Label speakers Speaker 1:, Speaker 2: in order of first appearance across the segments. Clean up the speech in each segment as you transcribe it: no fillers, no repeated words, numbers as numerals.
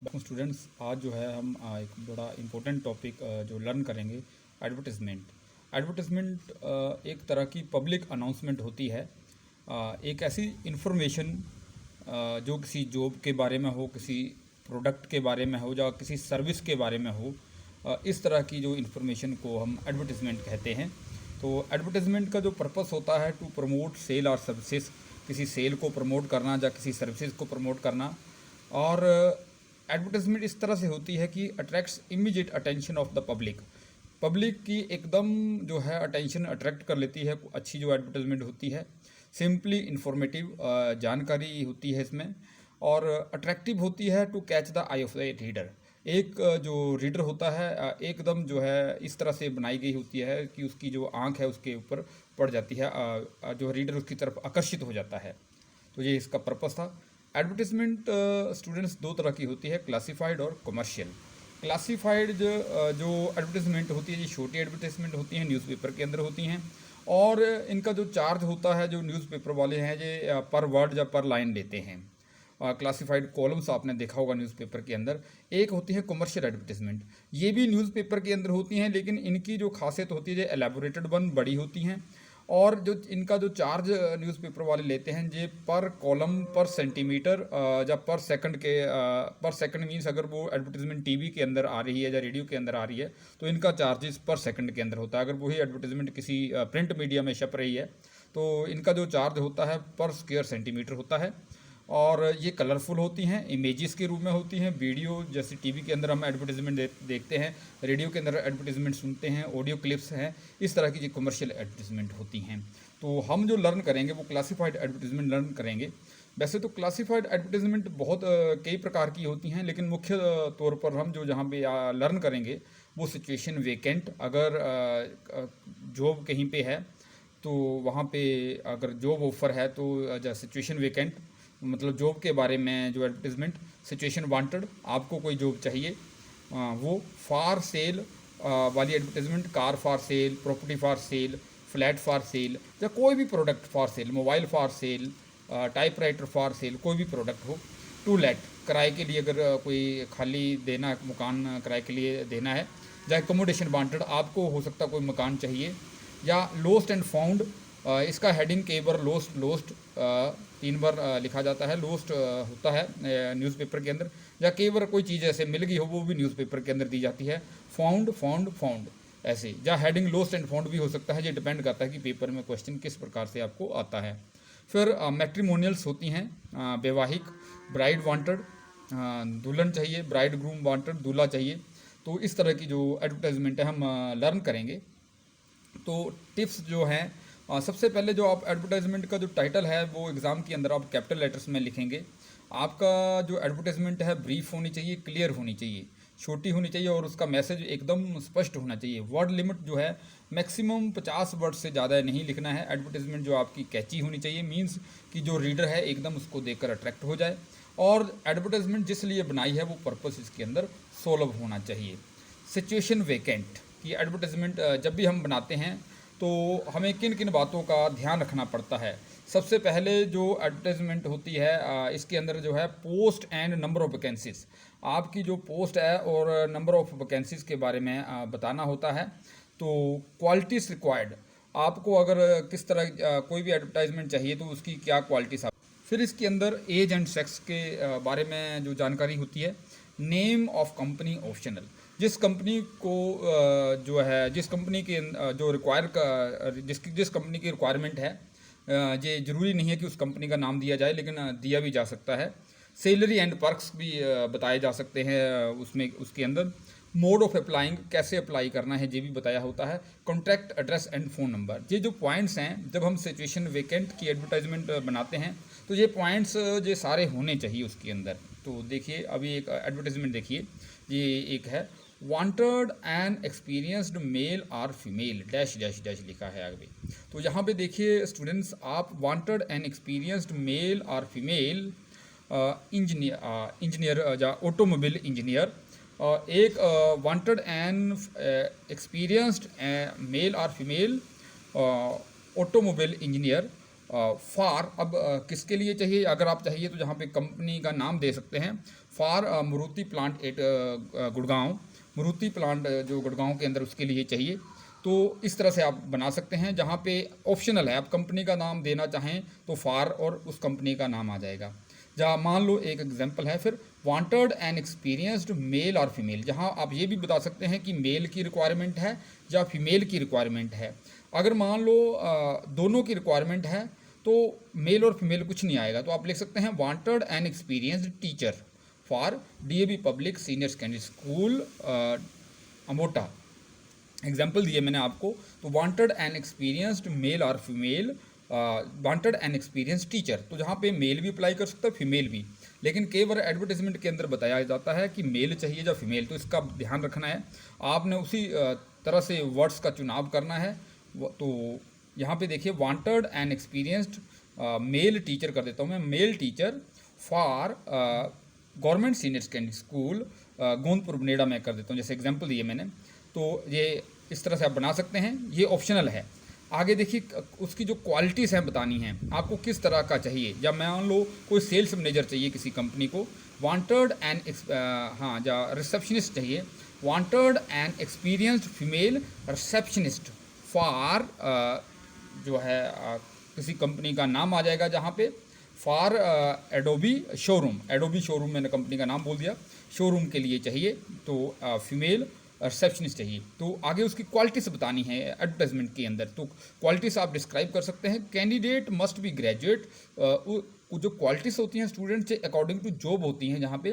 Speaker 1: Students, आज जो है हम एक बड़ा इम्पोर्टेंट टॉपिक जो लर्न करेंगे, एडवर्टिजमेंट। एडवर्टिजमेंट एक तरह की पब्लिक अनाउंसमेंट होती है। एक ऐसी इन्फॉर्मेशन जो किसी जॉब के बारे में हो, किसी प्रोडक्ट के बारे में हो, या किसी सर्विस के बारे में हो, इस तरह की जो इन्फॉर्मेशन को हम एडवर्टिजमेंट कहते हैं। तो एडवर्टिजमेंट का जो पर्पस होता है, टू प्रमोट सेल और सर्विसेज, किसी सेल को प्रमोट करना या किसी सर्विसेज को प्रमोट करना। और एडवर्टाइजमेंट इस तरह से होती है कि attracts immediate attention of the public. Public की एकदम जो है अटेंशन अट्रैक्ट कर लेती है अच्छी जो एडवर्टाइजमेंट होती है। सिंपली इंफॉर्मेटिव जानकारी होती है इसमें, और अट्रैक्टिव होती है to catch the eye of the reader. एक जो रीडर होता है एकदम जो है इस तरह से बनाई गई होती है कि उसकी जो आंख है उसके ऊपर पड़ जाती है, जो रीडर उसकी तरफ आकर्षित हो जाता है। तो ये इसका पर्पस था। एडवर्टिजमेंट स्टूडेंट्स दो तरह की होती है, क्लासिफाइड और कमर्शियल। क्लासिफाइड जो एडवर्टिजमेंट होती है, ये छोटी एडवर्टिजमेंट होती हैं, न्यूज़पेपर के अंदर होती हैं, और इनका जो चार्ज होता है, जो न्यूज़पेपर वाले हैं, ये पर वर्ड या पर लाइन लेते हैं। क्लासिफाइड कॉलम्स आपने देखा होगा न्यूज़पेपर के अंदर। एक होती है कमर्शियल एडवर्टिजमेंट, ये भी न्यूज़पेपर के अंदर होती हैं, लेकिन इनकी जो खासियत होती है, जो एलेबोरेटेड वन बड़ी होती हैं, और जो इनका जो चार्ज न्यूज़पेपर वाले लेते हैं, ये पर कॉलम पर सेंटीमीटर या पर सेकंड के पर सेकंड मीन्स अगर वो एडवर्टीजमेंट टीवी के अंदर आ रही है या रेडियो के अंदर आ रही है तो इनका चार्जेस पर सेकंड के अंदर होता है। अगर वही एडवर्टीजमेंट किसी प्रिंट मीडिया में छप रही है तो इनका जो चार्ज होता है पर स्क्वायर सेंटीमीटर होता है। और ये कलरफुल होती हैं, इमेजेस के रूप में होती हैं। वीडियो जैसे टीवी के अंदर हम एडवर्टीजमेंट देखते हैं, रेडियो के अंदर एडवर्टीजमेंट सुनते हैं, ऑडियो क्लिप्स हैं, इस तरह की ये कमर्शियल एडवर्टीजमेंट होती हैं। तो हम जो लर्न करेंगे वो क्लासिफाइड एडवर्टीजमेंट लर्न करेंगे। वैसे तो क्लासिफाइड एडवर्टीजमेंट बहुत कई प्रकार की होती हैं, लेकिन मुख्य तौर पर हम जो जहाँ पे लर्न करेंगे वो सिचुएशन वेकेंट। अगर जॉब कहीं पे है तो वहाँ पे अगर जॉब ऑफर है तो सिचुएशन वेकेंट, मतलब जॉब के बारे में जो एडवर्टीजमेंट। सिचुएशन वांटेड, आपको कोई जॉब चाहिए, वो फॉर सेल वाली advertisement, car for sale, property for sale, flat for sale, या कोई भी product for sale, mobile for sale, typewriter for sale, कोई भी प्रोडक्ट हो। टू लेट, किराए के लिए अगर कोई खाली देना है, मकान किराए के लिए देना है। या एकोमोडेशन वांटेड, आपको हो सकता कोई मकान चाहिए। या लोस्ट एंड फाउंड, इसका हेडिंग कई बार लोस्ट लोस्ट 3 बार लिखा जाता है, लोस्ट होता है न्यूज़पेपर के अंदर। या कई बार कोई चीज़ ऐसे मिल गई हो वो भी न्यूज़पेपर के अंदर दी जाती है, फाउंड फाउंड फाउंड ऐसे। या हेडिंग लोस्ट एंड फाउंड भी हो सकता है, ये डिपेंड करता है कि पेपर में क्वेश्चन किस प्रकार से आपको आता है। फिर मैट्रिमोनियल्स होती हैं, वैवाहिक, ब्राइड वांटेड, दुल्हन चाहिए, ब्राइड ग्रूम वांटेड, दूल्हा चाहिए। तो इस तरह की जो एडवर्टाइजमेंट है हम लर्न करेंगे। तो टिप्स जो हैं, सबसे पहले जो आप एडवर्टाइजमेंट का जो टाइटल है वो एग्ज़ाम के अंदर आप कैपिटल लेटर्स में लिखेंगे। आपका जो एडवर्टाइजमेंट है ब्रीफ होनी चाहिए, क्लियर होनी चाहिए, छोटी होनी चाहिए, और उसका मैसेज एकदम स्पष्ट होना चाहिए। वर्ड लिमिट जो है मैक्सिमम 50 वर्ड से ज़्यादा नहीं लिखना है। एडवर्टाइजमेंट जो आपकी कैची होनी चाहिए, मीन्स कि जो रीडर है एकदम उसको देखकर अट्रैक्ट हो जाए। और एडवर्टाइजमेंट जिस लिए बनाई है वो पर्पस इसके अंदर सोल्व होना चाहिए। सिचुएशन वेकेंट की एडवर्टाइजमेंट जब भी हम बनाते हैं तो हमें किन किन बातों का ध्यान रखना पड़ता है। सबसे पहले जो एडवर्टाइजमेंट होती है इसके अंदर जो है post and number of vacancies, आपकी जो पोस्ट है और नंबर ऑफ वैकेंसीज के बारे में बताना होता है। तो क्वालिटीज़ रिक्वायर्ड, आपको अगर किस तरह कोई भी एडवर्टाइजमेंट चाहिए तो उसकी क्या क्वालिटीज। फिर इसके अंदर एज एंड सेक्स के बारे में जो जानकारी होती है। नेम ऑफ कंपनी ऑप्शनल, जिस कंपनी को जो है जिस कंपनी के जो जिस कंपनी की रिक्वायरमेंट है, ये ज़रूरी नहीं है कि उस कंपनी का नाम दिया जाए, लेकिन दिया भी जा सकता है। सैलरी एंड पर्क्स भी बताए जा सकते हैं उसमें, उसके अंदर। मोड ऑफ अप्लाइंग, कैसे अप्लाई करना है ये भी बताया होता है। Contact address and phone number, ये जो पॉइंट्स हैं जब हम सिचुएशन वेकेंट की एडवर्टाइजमेंट बनाते हैं तो ये पॉइंट्स ये सारे होने चाहिए उसके अंदर। तो देखिए अभी एक एडवर्टाइजमेंट देखिए, ये एक है, वांटेड एन एक्सपीरियंस्ड मेल और फीमेल डैश डैश डैश लिखा है आगे। तो यहाँ पे देखिए स्टूडेंट्स, आप वांटेड एन एक्सपीरियंस्ड मेल और फीमेल इंजीनियर या ऑटोमोबाइल इंजीनियर, एक वांटेड एन एक्सपीरियंस्ड मेल और फीमेल ऑटोमोबाइल इंजीनियर फॉर, अब किसके लिए चाहिए, अगर आप चाहिए तो यहाँ पे कंपनी का नाम दे सकते हैं, for Maruti plant at Gurgaon, Maruti plant जो गुड़गांव के अंदर उसके लिए चाहिए। तो इस तरह से आप बना सकते हैं, जहाँ पे ऑप्शनल है, आप कंपनी का नाम देना चाहें तो फॉर और उस कंपनी का नाम आ जाएगा। जहाँ मान लो एक एग्जांपल है, फिर वांटेड एंड एक्सपीरियंस्ड मेल और फीमेल, जहाँ आप ये भी बता सकते हैं कि मेल की रिक्वायरमेंट है या फीमेल की रिक्वायरमेंट है। अगर मान लो दोनों की रिक्वायरमेंट है तो मेल और फीमेल कुछ नहीं आएगा, तो आप लिख सकते हैं wanted and experienced teacher for DAV public senior secondary school अमोटा। एग्जाम्पल दिए मैंने आपको, तो वांटेड एंड एक्सपीरियंस्ड मेल और female, wanted and experience teacher, तो जहाँ पे मेल भी अप्लाई कर सकता है फीमेल भी, लेकिन कई बार एडवर्टाइजमेंट के अंदर बताया जाता है कि मेल चाहिए या फीमेल, तो इसका ध्यान रखना है। आपने उसी तरह से वर्ड्स का चुनाव करना है। तो यहाँ पे देखिए wanted and experienced male teacher कर देता हूँ मैं, male teacher for government senior secondary school Gondpur Baneda में कर देता हूँ, जैसे एग्जाम्पल दिए मैंने। तो ये इस तरह से आप बना सकते हैं, ये ऑप्शनल है। आगे देखिए उसकी जो क्वालिटीज़ हैं बतानी हैं आपको, किस तरह का चाहिए। जब मान लो कोई सेल्स मैनेजर चाहिए किसी कंपनी को, वांटेड एंड हाँ या रिसेप्शनिस्ट चाहिए, wanted and experienced female receptionist for जो है किसी कंपनी का नाम आ जाएगा, जहाँ पे for Adobe showroom, Adobe showroom मैंने कंपनी का नाम बोल दिया, शोरूम के लिए चाहिए, तो फीमेल रिसेप्शनिस्ट चाहिए। तो आगे उसकी क्वालिटीज बतानी है एडवर्टाइजमेंट के अंदर, तो क्वालिटीज आप डिस्क्राइब कर सकते हैं। कैंडिडेट मस्ट बी ग्रेजुएट, जो क्वालिटीज़ होती हैं स्टूडेंट से अकॉर्डिंग टू जॉब होती हैं जहाँ पे,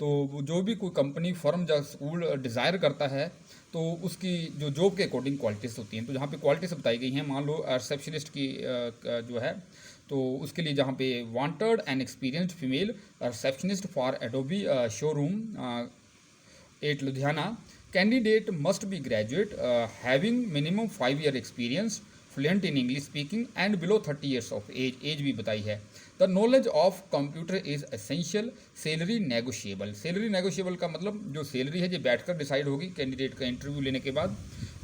Speaker 1: तो जो भी कोई कंपनी फर्म या स्कूल डिज़ायर करता है तो उसकी जो जॉब के अकॉर्डिंग क्वालिटीज़ होती हैं, तो जहाँ पे क्वालिटीज़ बताई गई हैं, मान लो रिसेप्शनिस्ट की जो है, तो उसके लिए जहाँ पे wanted and experienced female receptionist for Adobe showroom at Ludhiana, candidate must be graduate having minimum 5 year experience, fluent in English speaking and below 30 years of age, age भी बताई है। The knowledge of computer is essential, salary negotiable, salary negotiable का मतलब जो salary है ये बैठकर decide होगी कैंडिडेट का इंटरव्यू लेने के बाद।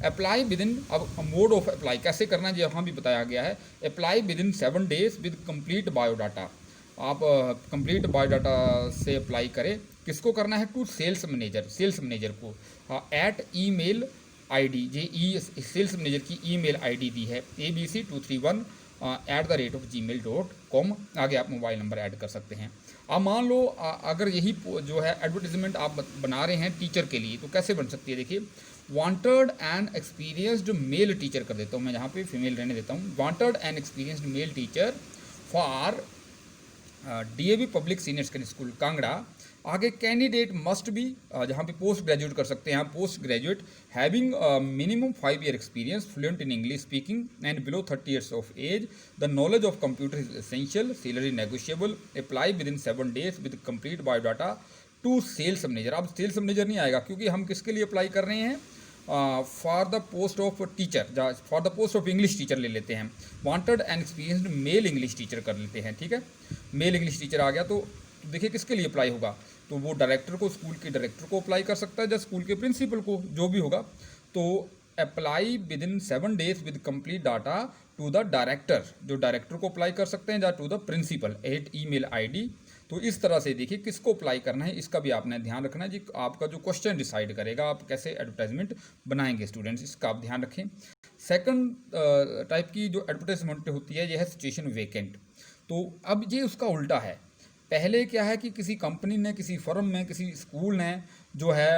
Speaker 1: अप्लाई विद इन, अब मोड ऑफ अप्लाई कैसे करना है यहाँ भी बताया गया है। Apply within 7 days with complete biodata, आप कंप्लीट बायोडाटा से अप्लाई करें। किसको करना है? To sales manager, sales manager को, एट ईमेल आईडी, ये सेल्स मैनेजर की ईमेल आईडी दी है abc231@gmail.com। आगे आप मोबाइल नंबर ऐड कर सकते हैं। अब मान लो अगर यही जो है एडवर्टीजमेंट आप बना रहे हैं टीचर के लिए, तो कैसे बन सकती है? देखिए wanted and experienced male teacher कर देता हूँ मैं, यहाँ पे फीमेल रहने देता हूँ। Wanted and experienced male teacher for DAV public senior secondary school Kangra. आगे कैंडिडेट मस्ट बी, जहाँ पे पोस्ट ग्रेजुएट कर सकते हैं आप, post graduate having minimum 5 year experience, fluent in English speaking and below 30 years of age. The knowledge of computer is essential, salary negotiable. Apply within 7 days with complete biodata to sales manager. अब sales manager नहीं आएगा क्योंकि हम किसके लिए apply कर रहे हैं? For the post of teacher, for the post of English teacher ले लेते हैं। Wanted and experienced male English teacher कर लेते हैं, ठीक है। मेल इंग्लिश टीचर आ गया, तो देखिए किसके लिए अप्लाई होगा? तो वो डायरेक्टर को, स्कूल के डायरेक्टर को अप्लाई कर सकता है या स्कूल के प्रिंसिपल को, जो भी होगा। तो apply within 7 days with complete data to the director, जो डायरेक्टर को अप्लाई कर सकते हैं, या to the principal at email ID. तो इस तरह से देखिए किसको अप्लाई करना है, इसका भी आपने ध्यान रखना है जी। आपका जो क्वेश्चन डिसाइड करेगा आप कैसे एडवर्टाइजमेंट बनाएंगे स्टूडेंट्स, इसका आप ध्यान रखें। सेकंड टाइप की जो एडवर्टाइजमेंट होती है, यह है सिचुएशन वेकेंट। तो अब ये उसका उल्टा है। पहले क्या है कि किसी कंपनी ने, किसी फर्म में, किसी स्कूल ने जो है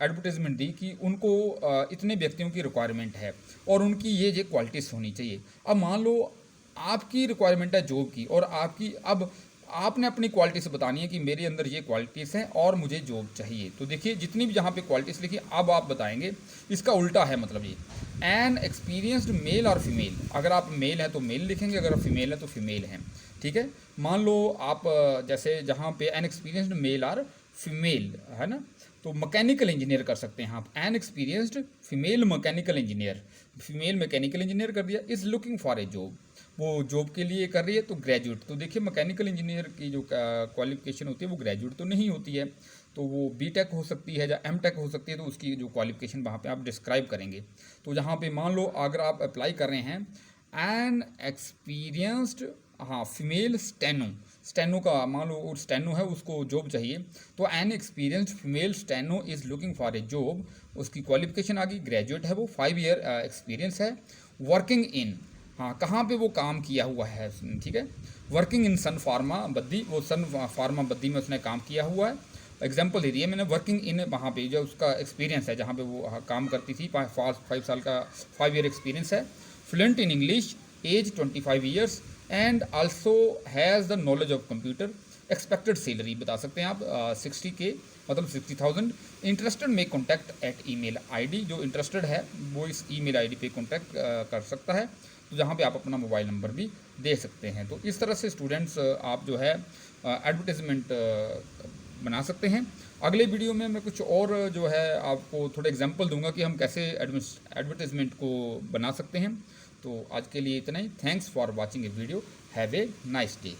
Speaker 1: एडवर्टाइजमेंट दी कि उनको इतने व्यक्तियों की रिक्वायरमेंट है और उनकी ये क्वालिटीज़ होनी चाहिए। अब मान लो आपकी रिक्वायरमेंट है जॉब की, और आपकी, अब आपने अपनी क्वालिटीज़ बतानी है कि मेरे अंदर ये क्वालिटीज़ हैं और मुझे जॉब चाहिए। तो देखिए जितनी भी जहाँ पे क्वालिटीज़ लिखी, अब आप बताएंगे। इसका उल्टा है, मतलब ये एन एक्सपीरियंस्ड मेल और फीमेल। अगर आप मेल हैं तो मेल लिखेंगे, अगर आप फीमेल हैं तो फीमेल हैं, ठीक है। मान लो आप जैसे जहाँ पे एन एक्सपीरियंस्ड मेल और फीमेल है ना, तो मैकेनिकल इंजीनियर कर सकते हैं आप। N experienced female mechanical engineer, female mechanical engineer कर दिया। Is looking for a job, वो जॉब के लिए कर रही है, तो ग्रेजुएट। तो देखिए मैकेनिकल इंजीनियर की जो क्वालिफिकेशन होती है वो ग्रेजुएट तो नहीं होती है, तो वो बीटेक हो सकती है या एमटेक हो सकती है। तो उसकी जो क्वालिफिकेशन वहाँ पे आप डिस्क्राइब करेंगे। तो जहाँ पे मान लो अगर आप अप्लाई कर रहे हैं एन एक्सपीरियंस्ड, हाँ, फीमेल स्टेनो, स्टेनो का मान लो स्टेनो है, उसको जॉब चाहिए, तो N experienced female steno is looking for a job, उसकी क्वालिफिकेशन आ गई, ग्रेजुएट है वो, 5 ईयर एक्सपीरियंस है, वर्किंग इन, हाँ कहाँ पे वो काम किया हुआ है, ठीक है, working in Sun Pharma Baddi, वो सन फार्मा बद्दी में उसने काम किया हुआ है। एग्जाम्पल दे दिया मैंने, वर्किंग इन वहाँ पे जो उसका एक्सपीरियंस है जहाँ पे वो काम करती थी, 5 साल का 5 ईयर एक्सपीरियंस है, fluent in English, age 25 years and also has the knowledge of computer. Expected salary बता सकते हैं आप 60K मतलब 60,000। इंटरेस्टेड में कॉन्टैक्ट एट ईमेल आईडी, जो इंटरेस्टेड है वो इस ईमेल आईडी पे कॉन्टैक्ट कर सकता है, तो जहाँ पे आप अपना मोबाइल नंबर भी दे सकते हैं। तो इस तरह से स्टूडेंट्स आप जो है एडवर्टाइजमेंट बना सकते हैं। अगले वीडियो में मैं कुछ और जो है आपको थोड़े एग्जांपल दूंगा कि हम कैसे एडवर्टाइजमेंट को बना सकते हैं। तो आज के लिए इतना ही। Thanks for watching a video. Have a nice day.